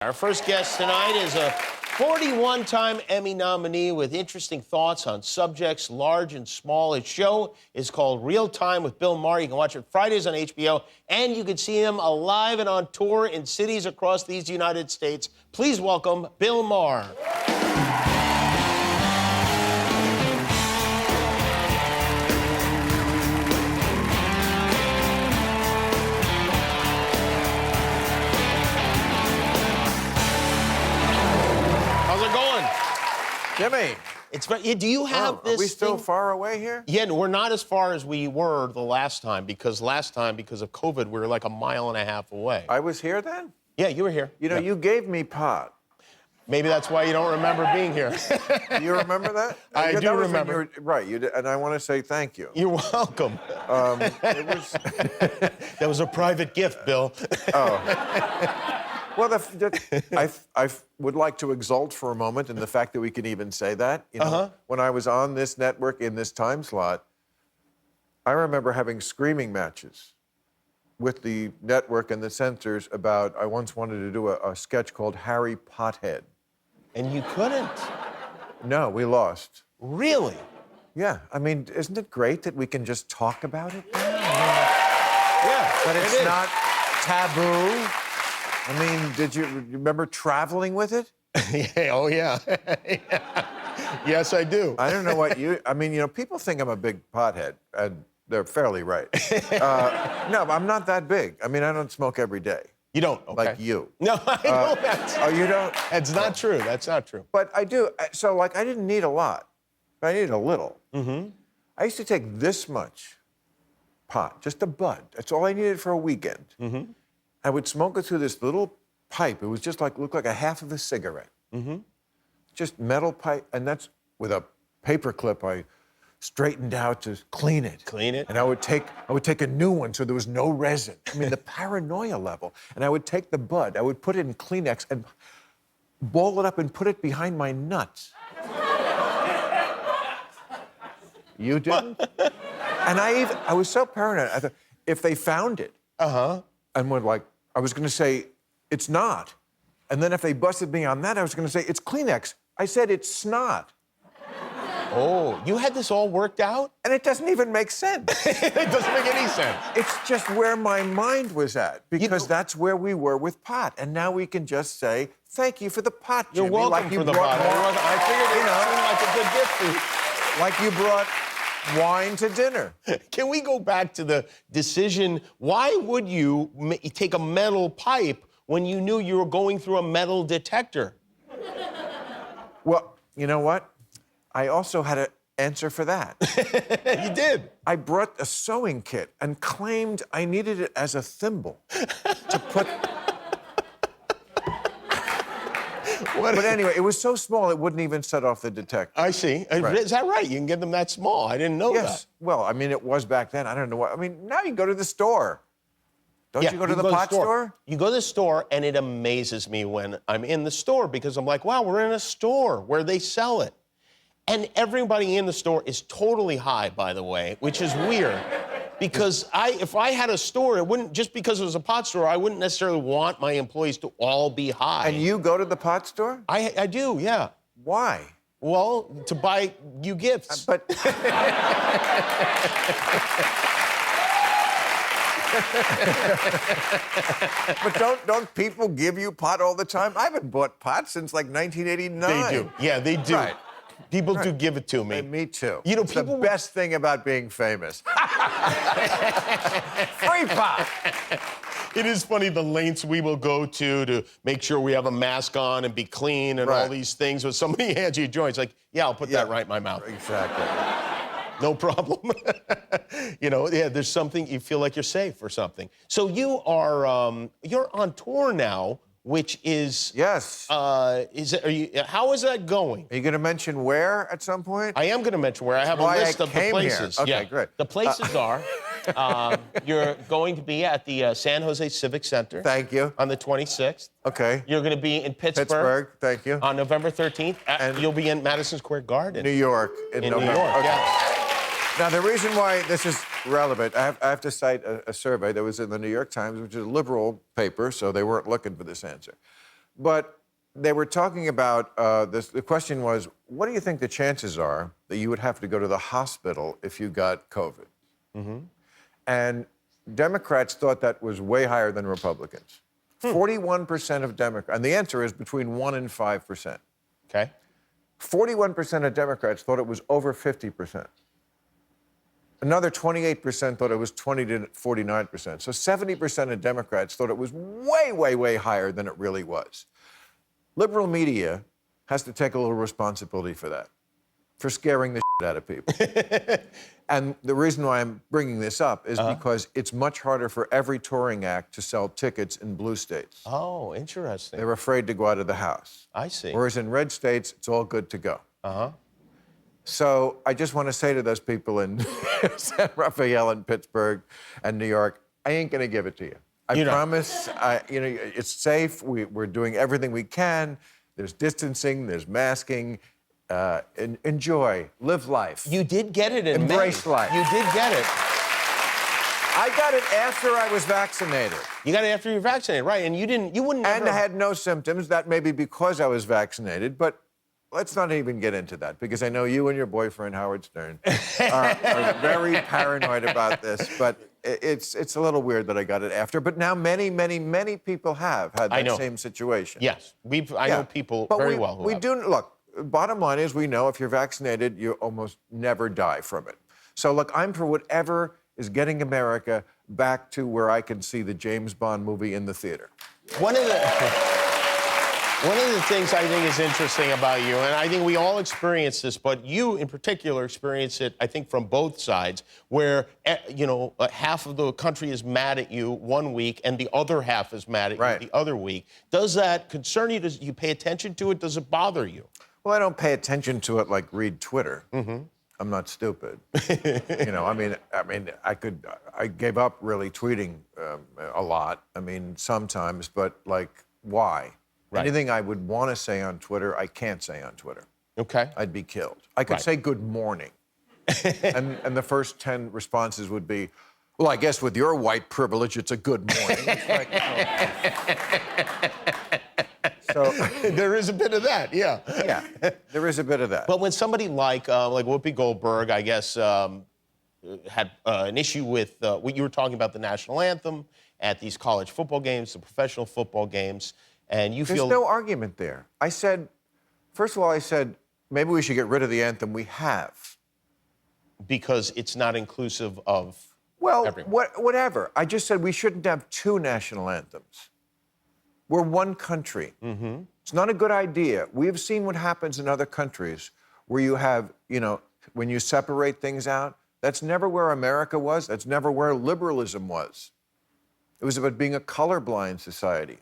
Our first guest tonight is a 41-time Emmy nominee with interesting thoughts on subjects large and small. His show is called Real Time with Bill Maher. You can watch it Fridays on HBO, and you can see him alive and on tour in cities across these United States. Please welcome Bill Maher. Jimmy, Do you have this? Are we still thing? far away here? Yeah, no, we're not as far as we were the last time because of COVID, we were like a mile and a half away. I was here then? Yeah, you were here. You know, yeah. You gave me pot. Maybe that's why you don't remember being here. Do you remember that? I do remember. Right, you did, and I want to say thank you. You're welcome. It was... That was a private gift, Bill. Oh. Well, I would like to exult for a moment in the fact that we can even say that. You know, when I was on this network in this time slot, I remember having screaming matches with the network and the censors about, I once wanted to do a sketch called Harry Pothead. And you couldn't? No, we lost. Really? Yeah, I mean, isn't it great that we can just talk about it? Yeah, but it's not taboo. I mean, did you remember traveling with it? Yeah, oh, yeah. Yes, I do. I don't know what you... I mean, you know, people think I'm a big pothead, and they're fairly right. No, I'm not that big. I mean, I don't smoke every day. You don't? Okay. Like you. No, I know that. Oh, you don't? That's not true. That's not true. But I do. So, like, I didn't need a lot, but I needed a little. Mm-hmm. I used to take this much pot, just a bud. That's all I needed for a weekend. Mm-hmm. I would smoke it through this little pipe. It was just like, looked like a half of a cigarette. Mm-hmm. Just metal pipe, and that's with a paper clip I straightened out to clean it. Clean it? And I would take a new one so there was no resin. I mean, the paranoia level. And I would take the bud, I would put it in Kleenex and ball it up and put it behind my nuts. You didn't? And I was so paranoid. I thought, if they found it, and would like, I was gonna say, it's not. And then if they busted me on that, I was gonna say, it's Kleenex. I said, it's snot. Oh, you had this all worked out? And it doesn't even make sense. It doesn't make any sense. It's just where my mind was at, because that's where we were with pot. And now we can just say, thank you for the pot, Jimmy. You're welcome like you for the brought pot. I figured it seemed like a good gift for you. Like you brought wine to dinner. Can we go back to the decision? Why would you take a metal pipe when you knew you were going through a metal detector? Well, you know what? I also had an answer for that. You did? I brought a sewing kit and claimed I needed it as a thimble to put... But anyway, it was so small it wouldn't even set off the detector. I see. Right. Is that right? You can get them that small. I didn't know that. Yes. Well, I mean, it was back then. I don't know what... I mean, now you go to the store. Don't you go to the pot store? You go to the store, and it amazes me when I'm in the store because I'm like, wow, we're in a store where they sell it. And everybody in the store is totally high, by the way, which is weird. Because if I had a store, it wouldn't, just because it was a pot store, I wouldn't necessarily want my employees to all be high. And you go to the pot store? I do, yeah. Why? Well, to buy you gifts. But... But don't people give you pot all the time? I haven't bought pot since like 1989. They do. Yeah, they do. Right. People do give it to me. And me too. You know, it's people... the best thing about being famous. Free pot. It is funny the lengths we will go to make sure we have a mask on and be clean and all these things. When somebody hands you a joint, it's like, yeah, I'll put that right in my mouth. Exactly. No problem. You know, yeah, there's something, you feel like you're safe or something. So you are, you're on tour now, which is... Yes. How is that going? Are you going to mention where at some point? I am going to mention where. I have a list of the places. Here. Okay, great. The places are, you're going to be at the San Jose Civic Center. Thank you. On the 26th. Okay. You're going to be in Pittsburgh. Thank you. On November 13th. And you'll be in Madison Square Garden. New York. In November. New York, okay. yeah. Now, the reason why this is relevant, I have to cite a survey that was in the New York Times, which is a liberal paper, so they weren't looking for this answer. But they were talking about this. The question was, what do you think the chances are that you would have to go to the hospital if you got COVID? And Democrats thought that was way higher than Republicans. 41% of Democrats, and the answer is between 1% and 5%. Okay. 41% of Democrats thought it was over 50%. Another 28% thought it was 20 to 49%. So 70% of Democrats thought it was way, way, way higher than it really was. Liberal media has to take a little responsibility for that, for scaring the shit out of people. And the reason why I'm bringing this up is because it's much harder for every touring act to sell tickets in blue states. Oh, interesting. They're afraid to go out of the house. I see. Whereas in red states, it's all good to go. So I just want to say to those people in San Rafael and Pittsburgh and New York, I ain't going to give it to you. I promise. It's safe. We're doing everything we can. There's distancing. There's masking. Enjoy. Live life. You did get it in Embrace May. life. You did get it. I got it after I was vaccinated. You got it after you were vaccinated, right? And you wouldn't. And I had no symptoms. That may be because I was vaccinated, but let's not even get into that, because I know you and your boyfriend, Howard Stern, are very paranoid about this. But it's a little weird that I got it after. But now many, many, many people have had that same situation. Yes, I know people very well who have. Look, bottom line is we know if you're vaccinated, you almost never die from it. So look, I'm for whatever is getting America back to where I can see the James Bond movie in the theater. One of the things I think is interesting about you, and I think we all experience this, but you in particular experience it, I think, from both sides, where, half of the country is mad at you one week and the other half is mad at you the other week. Does that concern you? Does you pay attention to it? Does it bother you? Well, I don't pay attention to it like read Twitter. I'm not stupid. I gave up really tweeting a lot. I mean, sometimes, but like, why? Anything I would want to say on Twitter, I can't say on Twitter. Okay. I'd be killed. I could say good morning. and the first 10 responses would be, well, I guess with your white privilege, it's a good morning. It's like, so there is a bit of that, yeah. Yeah, there is a bit of that. But when somebody like Whoopi Goldberg, I guess, had an issue with what you were talking about, the national anthem at these college football games, the professional football games, and you feel... There's no argument there. I said, first of all, maybe we should get rid of the anthem we have. Because it's not inclusive of everyone. Well, whatever. I just said we shouldn't have two national anthems. We're one country. It's not a good idea. We have seen what happens in other countries where you have, when you separate things out. That's never where America was. That's never where liberalism was. It was about being a colorblind society.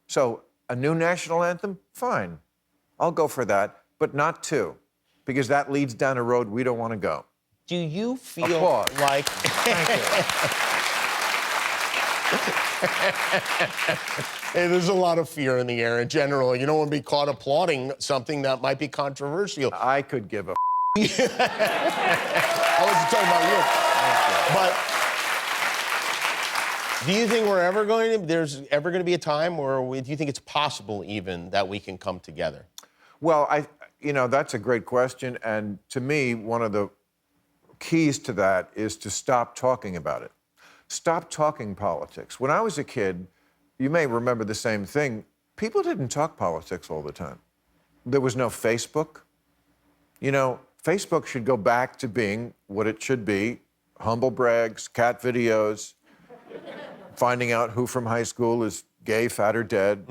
So a new national anthem, fine. I'll go for that, but not two, because that leads down a road we don't want to go. Do you feel Applause. like... Thank you. Hey, there's a lot of fear in the air in general. You don't want to be caught applauding something that might be controversial. I could give a I wasn't talking about you. But do you think there's ever going to be a time where do you think it's possible even that we can come together? Well, that's a great question. And to me, one of the keys to that is to stop talking about it. Stop talking politics. When I was a kid, you may remember the same thing. People didn't talk politics all the time. There was no Facebook. Facebook should go back to being what it should be: humble brags, cat videos, finding out who from high school is gay, fat, or dead.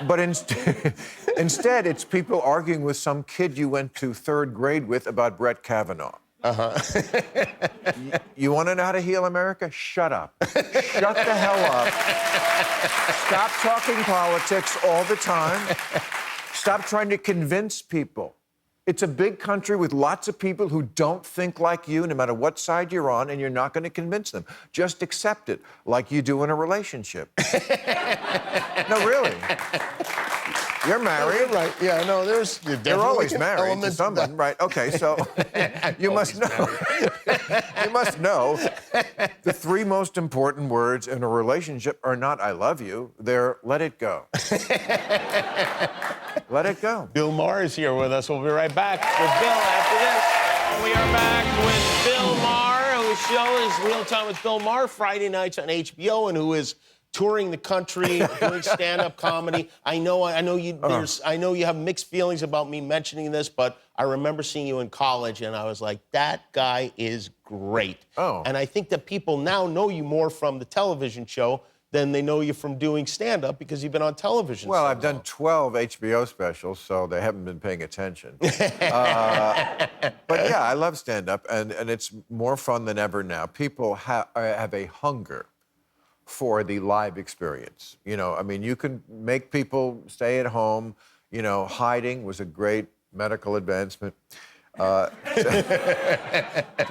But instead, it's people arguing with some kid you went to third grade with about Brett Kavanaugh. You want to know how to heal America? Shut up. Shut the hell up. Stop talking politics all the time. Stop trying to convince people. It's a big country with lots of people who don't think like you, no matter what side you're on, and you're not going to convince them. Just accept it, like you do in a relationship. No, really. You're married. You're right. Yeah, no, you're always married to someone, right? Okay, so you must know. You must know The three most important words in a relationship are not "I love you," they're "let it go." Let it go. Bill Maher is here with us. We'll be right back with Bill after this. We are back with Bill Maher, whose show is Real Time with Bill Maher, Friday nights on HBO, and who is touring the country, doing stand-up comedy. I know you have mixed feelings about me mentioning this, but I remember seeing you in college, and I was like, that guy is great. Oh. And I think that people now know you more from the television show than they know you from doing stand-up because you've been on television. Well, so I've done long. 12 HBO specials, so they haven't been paying attention. But yeah, I love stand-up, and it's more fun than ever now. People have a hunger for the live experience. You know, I mean, you can make people stay at home. You know, hiding was a great medical advancement to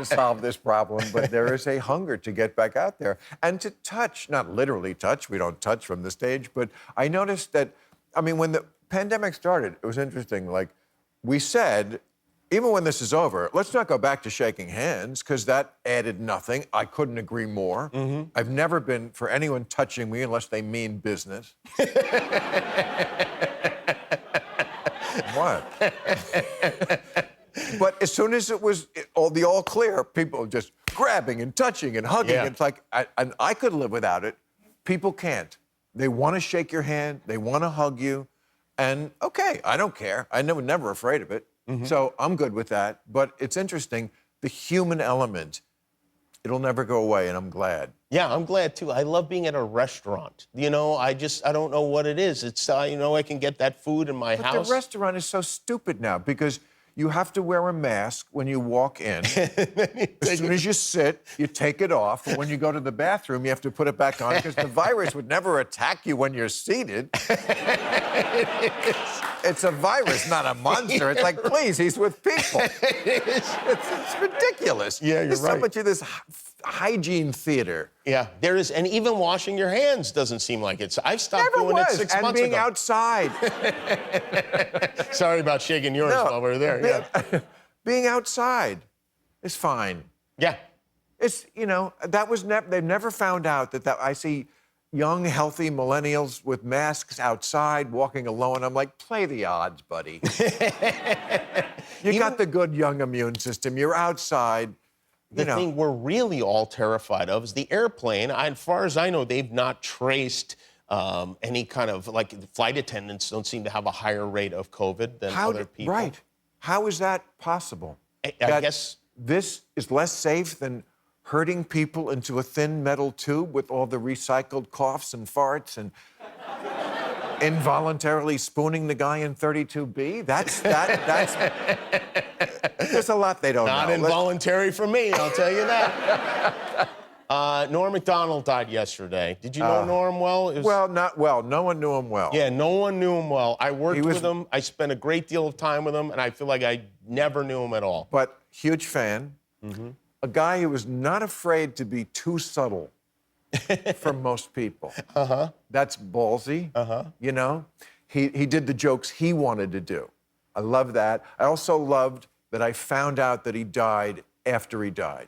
solve this problem. But there is a hunger to get back out there and to touch, not literally touch. We don't touch from the stage. But I noticed that, I mean, when the pandemic started, it was interesting. Like, we said, even when this is over, let's not go back to shaking hands, because that added nothing. I couldn't agree more. Mm-hmm. I've never been for anyone touching me unless they mean business. What? But as soon as it was all clear, people just grabbing and touching and hugging. Yeah. It's like, and I could live without it. People can't. They want to shake your hand. They want to hug you. And okay, I don't care. I never afraid of it. Mm-hmm. So I'm good with that. But it's interesting, the human element, it'll never go away, and I'm glad. Yeah, I'm glad too. I love being at a restaurant. You know, I don't know what it is. It's, you know, I can get that food in my house. But the restaurant is so stupid now because you have to wear a mask when you walk in. As soon as you sit, you take it off. And when you go to the bathroom, you have to put it back on because the virus would never attack you when you're seated. It's a virus, not a monster. It's like, please, he's with people. It's ridiculous. Yeah, you're There's right. so much of this hygiene theater. Yeah, there is, and even washing your hands doesn't seem like it's. I've stopped Never doing was. it 6 and months being ago. outside. Sorry about shaking yours while we were there. Yeah. Being outside is fine. Yeah. It's, you know, that was they've never found out that I see young, healthy millennials with masks outside walking alone. I'm like, play the odds, buddy. You got the good young immune system. You're outside. The thing we're really all terrified of is the airplane. As far as I know, they've not traced any kind of, like, flight attendants don't seem to have a higher rate of COVID than other people. Right. How is that possible? I guess this is less safe than herding people into a thin metal tube with all the recycled coughs and farts and involuntarily spooning the guy in 32B. That's there's a lot they don't know. Not involuntary for me, I'll tell you that. Norm Macdonald died yesterday. Did you know Norm well? Well, not well. No one knew him well. Yeah, no one knew him well. I worked with him. I spent a great deal of time with him, and I feel like I never knew him at all. But huge fan. Mm-hmm. A guy who was not afraid to be too subtle for most people. Uh-huh. That's ballsy. Uh-huh. You know? He did the jokes he wanted to do. I love that. I also loved that I found out that he died after he died.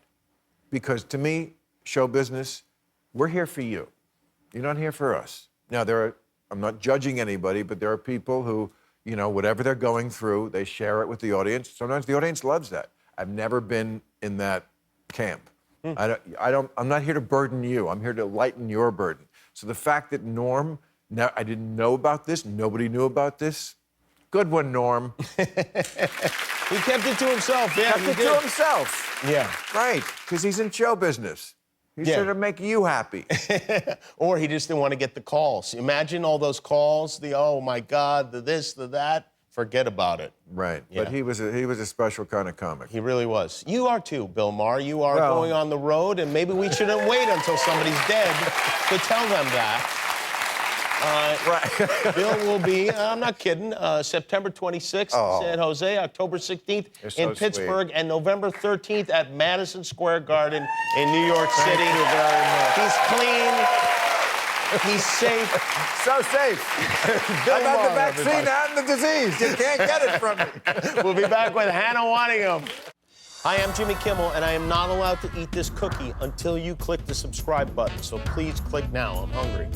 Because to me, show business, we're here for you. You're not here for us. Now, I'm not judging anybody, but there are people who, you know, whatever they're going through, they share it with the audience. Sometimes the audience loves that. I've never been in that camp. I'm not here to burden you. I'm here to lighten your burden. So the fact that Norm, now I didn't know about this, nobody knew about this. Good one, Norm. He kept it to himself. Yeah, kept it to himself. Yeah. Right, because he's in show business. He's here to make you happy. Or he just didn't want to get the calls. Imagine all those calls, oh my God, the this, the that. Forget about it. Right, yeah. But he was a special kind of comic. He really was. You are too, Bill Maher. You are going on the road, and maybe we shouldn't wait until somebody's dead to tell them that. Right. Bill will be, I'm not kidding, September 26th in San Jose, October 16th in Pittsburgh, and November 13th at Madison Square Garden in New York City. Thank you very much. He's clean. He's safe. So safe. I've had the vaccine and the disease. You can't get it from me. We'll be back with Hannah Waddingham. Hi, I'm Jimmy Kimmel, and I am not allowed to eat this cookie until you click the subscribe button. So please click now. I'm hungry.